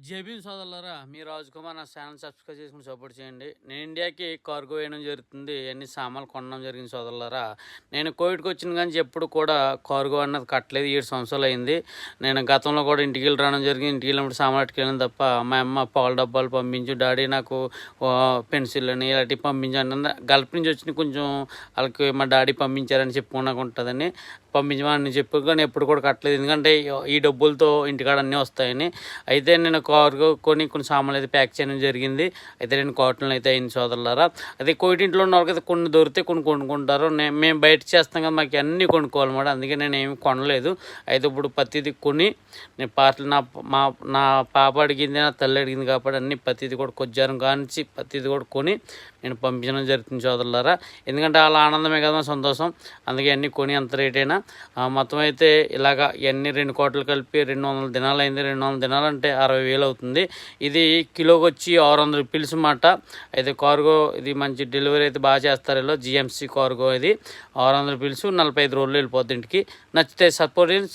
JB సోదరులారా, మీ రాజ్ కుమార్ నా channel subscribe చేసుకుని సపోర్ట్ చేయండి. నేను ఇండియాకి కార్గో వేయడం జరుగుతుంది. ఎన్ని సామాన్లు కొనడం జరిగింది సోదరులారా. నేను కోవిడ్కి వచ్చిన కానీ ఎప్పుడు కూడా కార్గో అన్నది కట్టలేదు. 7 సంవత్సరాలు అయింది. నేను గతంలో కూడా ఇంటికి వెళ్ళి రావడం జరిగింది. ఇంటికి వెళ్ళినప్పుడు సామాన్లు అట్టుకెళ్ళాను తప్ప మా అమ్మ పాల డబ్బాలు పంపించు, డాడీ నాకు పెన్సిల్ అని ఇలాంటివి పంపించాను. గల్ఫ్ నుంచి వచ్చి కొంచెం వాళ్ళకి మా డాడీ పంపించారని చెప్పుకున్నాకు ఉంటుందని పంపించమని చెప్పు, కానీ ఎప్పుడు కూడా కట్టలేదు. ఎందుకంటే ఈ డబ్బులతో ఇంటికాడ అన్నీ వస్తాయని. అయితే నేను కార్గో కొన్ని సామాన్లు అయితే ప్యాక్ చేయడం జరిగింది. అయితే నేను కాటన్లు అయితే అయింది సోదరులారా. అదే కోవిడ్ ఇంట్లో ఉన్న వాళ్ళకైతే కొన్ని దొరికితే కొన్ని కొనుక్కుంటారు. మేము బయట చేస్తాం కదా, మాకు అన్నీ కొనుక్కోవాలన్నమాట. అందుకే నేను ఏమి కొనలేదు. అయితే ఇప్పుడు ప్రతిదీ కొని నేను పాటలు నా పాప అడిగింది, నా తల్లి అడిగింది కాబట్టి అన్ని ప్రతిదీ కూడా కొద్దిరం కానించి ప్రతిదీ కూడా కొని నేను పంపించడం జరుగుతుంది సోదరులారా. ఎందుకంటే వాళ్ళ ఆనందమే కదా సంతోషం. అందుకే అన్నీ కొని అంత రేట్ అయినా మొత్తం అయితే ఇలాగా ఇవన్నీ 2 కోట్లు కలిపి 200 దినాలు అయింది. 200 దినాలు అంటే 60,000 అవుతుంది. ఇది కిలోకి వచ్చి 600 రూపీస్ మాట. అయితే కార్గో ఇది మంచి డెలివరీ అయితే బాగా చేస్తారు. ఇలా జిఎంసి కార్గో ఇది 600 రూపీస్ 45 రోజులు వెళ్ళిపోద్ది ఇంటికి. నచ్చితే సపోర్ట్